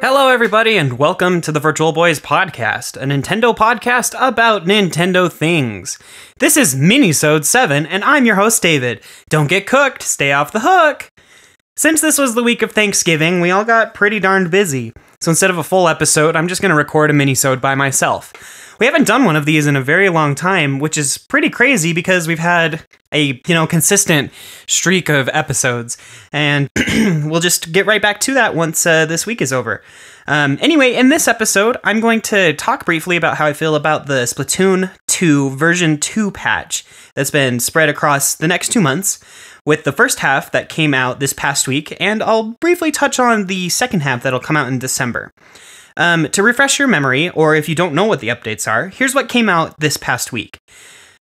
Hello, everybody, and welcome to the Virtual Boys Podcast, a Nintendo podcast about Nintendo things. This is minisode 7, and I'm your host, David. Don't get cooked, stay off the hook! Since this was the week of Thanksgiving, we all got pretty darned busy. So instead of a full episode, I'm just going to record a minisode by myself. We haven't done one of these in a very long time, which is pretty crazy because we've had a, consistent streak of episodes. And we'll just get right back to that once this week is over. Anyway, in this episode, I'm going to talk briefly about how I feel about the Splatoon 2 version 2 patch that's been spread across the next 2 months, with the first half that came out this past week, and I'll briefly touch on the second half that'll come out in December. To refresh your memory, or if you don't know what the updates are, here's what came out this past week.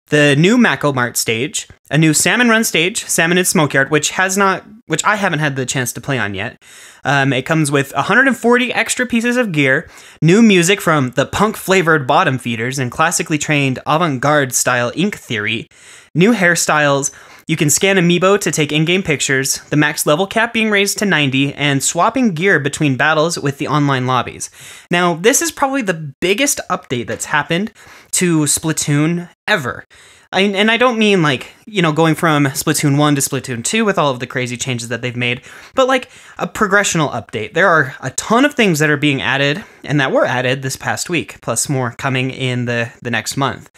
The new Mako Mart stage, a new Salmon Run stage, Salmon and Smokeyard, which I haven't had the chance to play on yet. It comes with 140 extra pieces of gear, new music from the punk-flavored bottom feeders and classically trained avant-garde style Ink Theory, new hairstyles. You can scan Amiibo to take in-game pictures, the max level cap being raised to 90, and swapping gear between battles with the online lobbies. Now, this is probably the biggest update that's happened to Splatoon ever. And I don't mean going from Splatoon 1 to Splatoon 2 with all of the crazy changes that they've made, but like a progressional update. There are a ton of things that are being added and that were added this past week, plus more coming in the next month.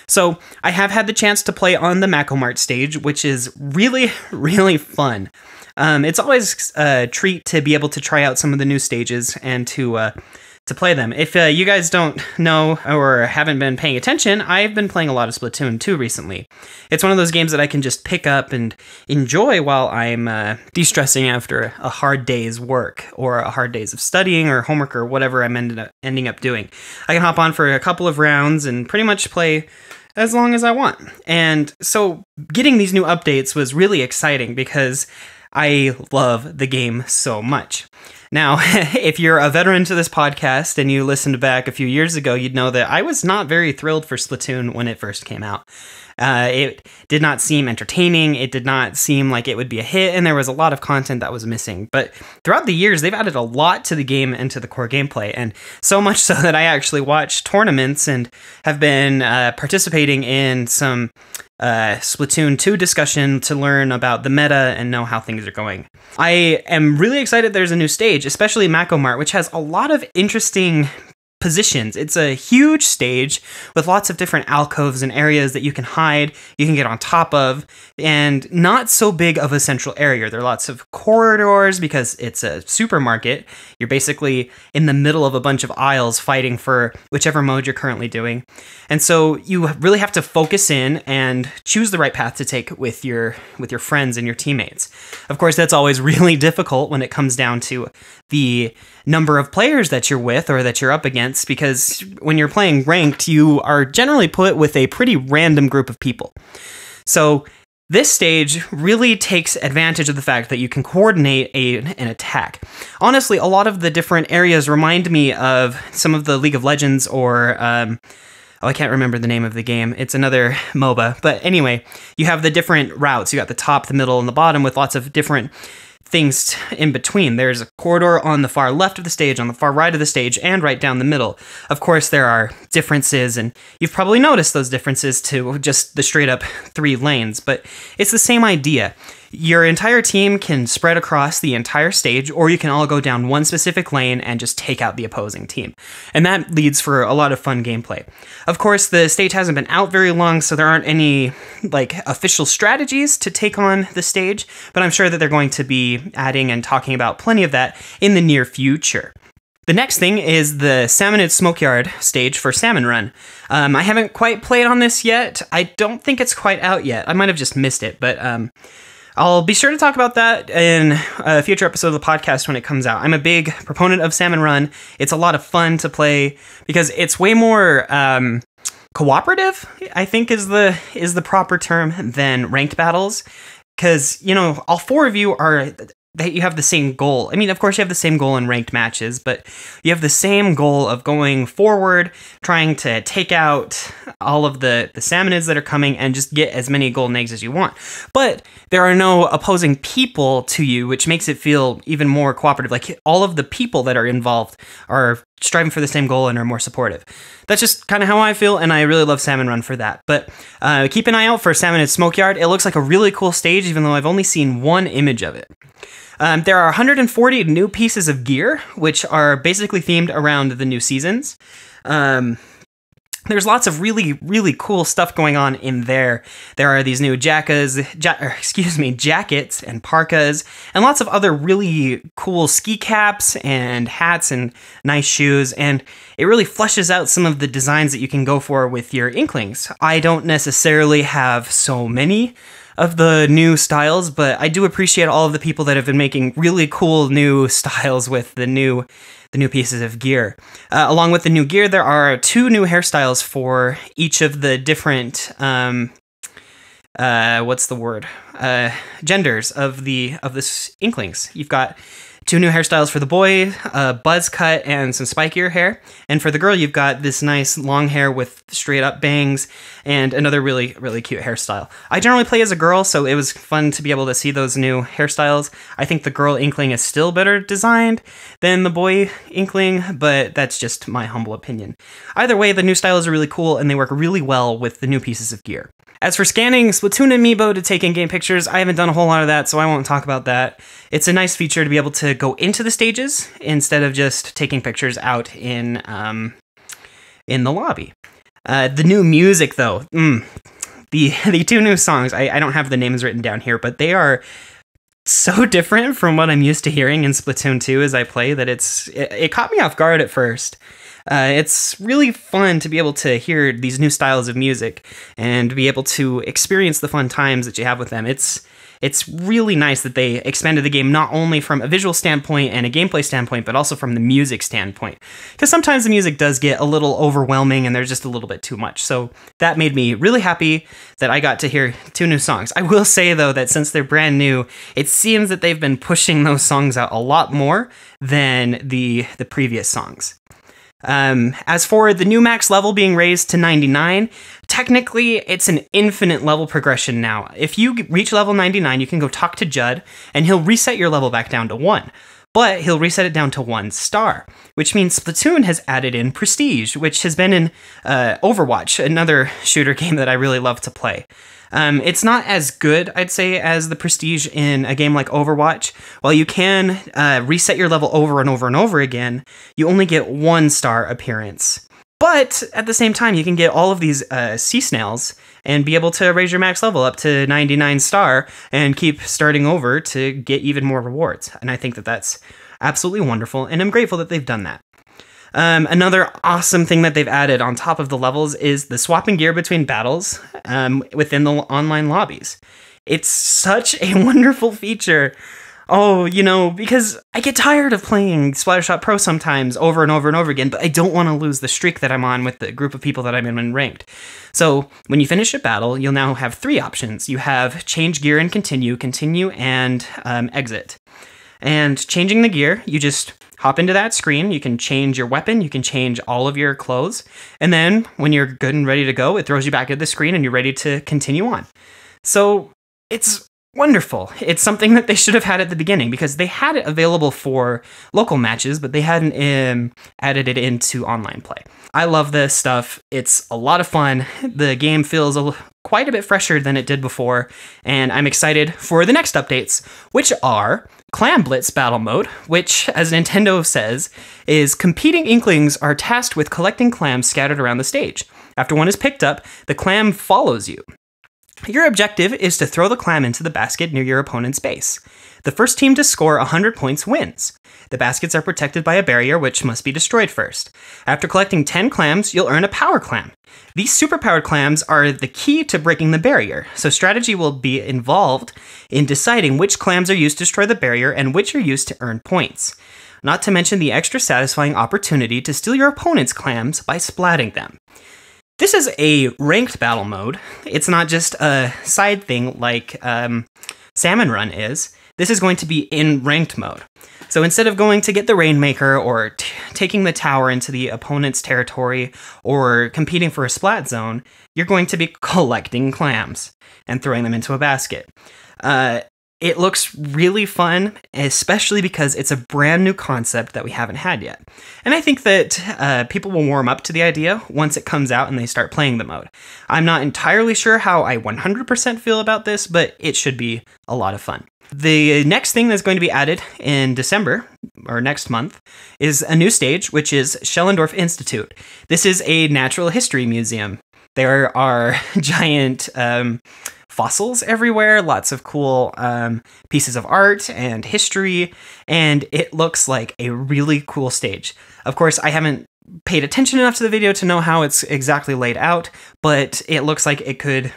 So I have had the chance to play on the Mako Mart stage, which is really, really fun. It's always a treat to be able to try out some of the new stages and to play them. If you guys don't know or haven't been paying attention, I've been playing a lot of Splatoon 2 recently. It's one of those games that I can just pick up and enjoy while I'm de-stressing after a hard day's work or a hard days of studying or homework or whatever I'm ending up doing. I can hop on for a couple of rounds and pretty much play as long as I want. And so getting these new updates was really exciting because I love the game so much. Now, if you're a veteran to this podcast and you listened back a few years ago, you'd know that I was not very thrilled for Splatoon when it first came out. It did not seem entertaining, it did not seem like it would be a hit, and there was a lot of content that was missing. But throughout the years, they've added a lot to the game and to the core gameplay, and so much so that I actually watch tournaments and have been participating in some Splatoon 2 discussion to learn about the meta and know how things are going. I am really excited there's a new stage, especially Mako Mart, which has a lot of interesting positions. It's a huge stage with lots of different alcoves and areas that you can hide, you can get on top of, and not so big of a central area. There are lots of corridors because it's a supermarket. You're basically in the middle of a bunch of aisles fighting for whichever mode you're currently doing. And so you really have to focus in and choose the right path to take with your friends and your teammates. Of course, that's always really difficult when it comes down to the number of players that you're with or that you're up against, because when you're playing ranked, you are generally put with a pretty random group of people. So this stage really takes advantage of the fact that you can coordinate an attack. Honestly, a lot of the different areas remind me of some of the League of Legends or I can't remember the name of the game. It's another MOBA. But anyway, you have the different routes. You got the top, the middle, and the bottom with lots of different things in between. There's a corridor on the far left of the stage, on the far right of the stage, and right down the middle. Of course, there are differences, and you've probably noticed those differences to just the straight up 3 lanes, but it's the same idea. Your entire team can spread across the entire stage, or you can all go down one specific lane and just take out the opposing team. And that leads for a lot of fun gameplay. Of course, the stage hasn't been out very long, so there aren't any official strategies to take on the stage, but I'm sure that they're going to be adding and talking about plenty of that in the near future. The next thing is the Salmon and Smokeyard stage for Salmon Run. I haven't quite played on this yet. I don't think it's quite out yet. I might have just missed it, but I'll be sure to talk about that in a future episode of the podcast when it comes out. I'm a big proponent of Salmon Run. It's a lot of fun to play because it's way more cooperative, I think is the proper term, than ranked battles. Because, all 4 of you are that you have the same goal. I mean, of course you have the same goal in ranked matches, but you have the same goal of going forward, trying to take out all of the salmonids that are coming and just get as many golden eggs as you want. But there are no opposing people to you, which makes it feel even more cooperative. Like, all of the people that are involved are striving for the same goal and are more supportive. That's just kind of how I feel, and I really love Salmon Run for that. But keep an eye out for Salmonid Smokeyard. It looks like a really cool stage, even though I've only seen one image of it. There are 140 new pieces of gear, which are basically themed around the new seasons. There's lots of really, really cool stuff going on in there. There are these new jackets and parkas, and lots of other really cool ski caps and hats and nice shoes, and it really fleshes out some of the designs that you can go for with your Inklings. I don't necessarily have so many of the new styles, but I do appreciate all of the people that have been making really cool new styles with the new pieces of gear. Along with the new gear, there are 2 new hairstyles for each of the different genders of the Inklings. You've got 2 new hairstyles for the boy, a buzz cut and some spikier hair. And for the girl, you've got this nice long hair with straight up bangs and another really, really cute hairstyle. I generally play as a girl, so it was fun to be able to see those new hairstyles. I think the girl Inkling is still better designed than the boy Inkling, but that's just my humble opinion. Either way, the new styles are really cool and they work really well with the new pieces of gear. As for scanning Splatoon amiibo to take in-game pictures, I haven't done a whole lot of that, so I won't talk about that. It's a nice feature to be able to go into the stages instead of just taking pictures out in the lobby. The new music, though, the 2 new songs, I don't have the names written down here, but they are so different from what I'm used to hearing in Splatoon 2 as I play that it caught me off guard at first. It's really fun to be able to hear these new styles of music and be able to experience the fun times that you have with them. It's really nice that they expanded the game not only from a visual standpoint and a gameplay standpoint, but also from the music standpoint. Because sometimes the music does get a little overwhelming and there's just a little bit too much. So that made me really happy that I got to hear 2 new songs. I will say, though, that since they're brand new, it seems that they've been pushing those songs out a lot more than the previous songs. As for the new max level being raised to 99, technically it's an infinite level progression now. If you reach level 99, you can go talk to Judd, and he'll reset your level back down to 1. But he'll reset it down to 1 star, which means Splatoon has added in Prestige, which has been in Overwatch, another shooter game that I really love to play. It's not as good, I'd say, as the Prestige in a game like Overwatch. While you can reset your level over and over and over again, you only get 1 star appearance. But at the same time, you can get all of these sea snails and be able to raise your max level up to 99 star and keep starting over to get even more rewards. And I think that that's absolutely wonderful, and I'm grateful that they've done that. Another awesome thing that they've added on top of the levels is the swapping gear between battles within the online lobbies. It's such a wonderful feature. Oh, because I get tired of playing Splattershot Pro sometimes over and over and over again, but I don't want to lose the streak that I'm on with the group of people that I'm in ranked. So when you finish a battle, you'll now have 3 options. You have change gear and continue, and exit. And changing the gear, you just hop into that screen, you can change your weapon, you can change all of your clothes, and then when you're good and ready to go, it throws you back at the screen and you're ready to continue on. So it's wonderful. It's something that they should have had at the beginning, because they had it available for local matches, but they hadn't added it into online play. I love this stuff. It's a lot of fun. The game feels quite a bit fresher than it did before, and I'm excited for the next updates, which are Clam Blitz Battle Mode, which, as Nintendo says, is competing Inklings are tasked with collecting clams scattered around the stage. After one is picked up, the clam follows you. Your objective is to throw the clam into the basket near your opponent's base. The first team to score 100 points wins. The baskets are protected by a barrier which must be destroyed first. After collecting 10 clams, you'll earn a power clam. These superpowered clams are the key to breaking the barrier, so strategy will be involved in deciding which clams are used to destroy the barrier and which are used to earn points. Not to mention the extra satisfying opportunity to steal your opponent's clams by splatting them. This is a ranked battle mode. It's not just a side thing like Salmon Run is, this is going to be in ranked mode. So instead of going to get the Rainmaker or taking the tower into the opponent's territory or competing for a splat zone, you're going to be collecting clams and throwing them into a basket. It looks really fun, especially because it's a brand new concept that we haven't had yet. And I think that people will warm up to the idea once it comes out and they start playing the mode. I'm not entirely sure how I 100% feel about this, but it should be a lot of fun. The next thing that's going to be added in December, or next month, is a new stage, which is Schellendorf Institute. This is a natural history museum. There are giant fossils everywhere, lots of cool pieces of art and history, and it looks like a really cool stage. Of course, I haven't paid attention enough to the video to know how it's exactly laid out, but it looks like it could,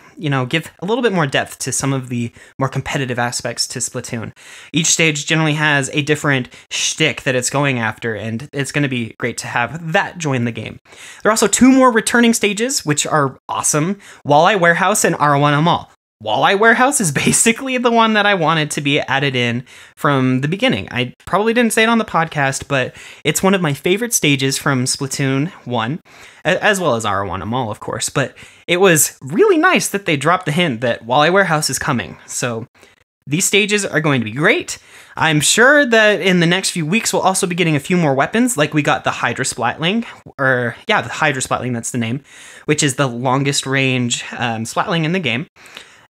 give a little bit more depth to some of the more competitive aspects to Splatoon. Each stage generally has a different shtick that it's going after, and it's going to be great to have that join the game. There are also 2 more returning stages, which are awesome: Walleye Warehouse and Arowana Mall. Walleye Warehouse is basically the one that I wanted to be added in from the beginning. I probably didn't say it on the podcast, but it's one of my favorite stages from Splatoon 1, as well as Arowana Mall, of course. But it was really nice that they dropped the hint that Walleye Warehouse is coming. So these stages are going to be great. I'm sure that in the next few weeks we'll also be getting a few more weapons, like we got the Hydra Splatling, the Hydra Splatling, that's the name, which is the longest range Splatling in the game.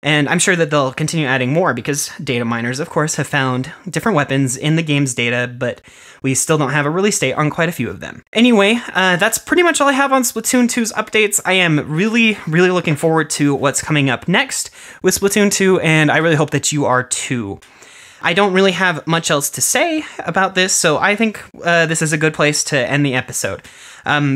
And I'm sure that they'll continue adding more because data miners, of course, have found different weapons in the game's data, but we still don't have a release date on quite a few of them. Anyway, that's pretty much all I have on Splatoon 2's updates. I am really, really looking forward to what's coming up next with Splatoon 2, and I really hope that you are too. I don't really have much else to say about this, so I think this is a good place to end the episode.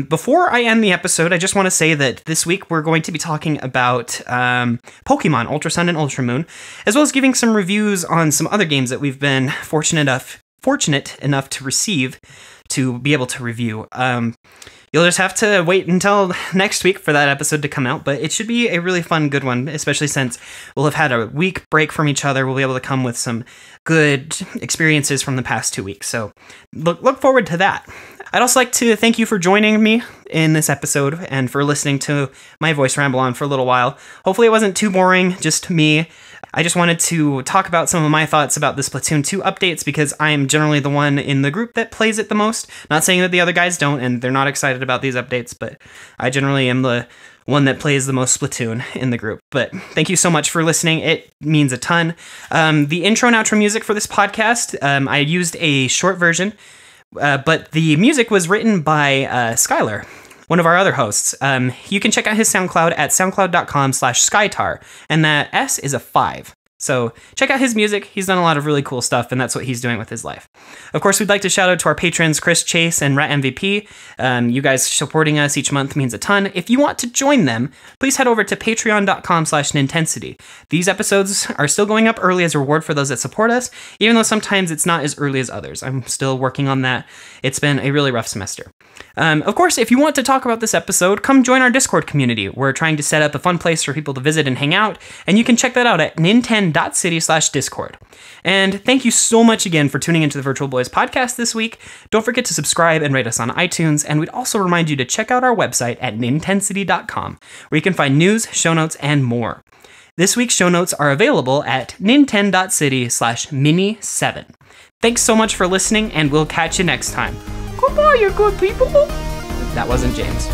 Before I end the episode, I just want to say that this week we're going to be talking about Pokemon Ultra Sun and Ultra Moon, as well as giving some reviews on some other games that we've been fortunate enough to receive to be able to review. You'll just have to wait until next week for that episode to come out, but it should be a really fun, good one, especially since we'll have had a week break from each other. We'll be able to come with some good experiences from the past 2 weeks, so look forward to that. I'd also like to thank you for joining me in this episode and for listening to my voice ramble on for a little while. Hopefully it wasn't too boring, just me. I just wanted to talk about some of my thoughts about the Splatoon 2 updates because I am generally the one in the group that plays it the most. Not saying that the other guys don't and they're not excited about these updates, but I generally am the one that plays the most Splatoon in the group. But thank you so much for listening. It means a ton. The intro and outro music for this podcast, I used a short version, but the music was written by Skylar, one of our other hosts. You can check out his SoundCloud at soundcloud.com/Skytar, and that S is a 5. So check out his music. He's done a lot of really cool stuff, and that's what he's doing with his life. Of course, we'd like to shout out to our patrons, Chris, Chase, and Ratmvp. You guys supporting us each month means a ton. If you want to join them, please head over to patreon.com/NintenCity. These episodes are still going up early as a reward for those that support us, even though sometimes it's not as early as others. I'm still working on that. It's been a really rough semester. Of course, if you want to talk about this episode, come join our Discord community. We're trying to set up a fun place for people to visit and hang out, and you can check that out at ninten.city/discord. And thank you so much again for tuning into the Virtual Boys podcast this week. Don't forget to subscribe and rate us on iTunes, and we'd also remind you to check out our website at nintencity.com, where you can find news, show notes, and more. This week's show notes are available at ninten.city/mini7. Thanks so much for listening, and we'll catch you next time. Goodbye, you good people. That wasn't James.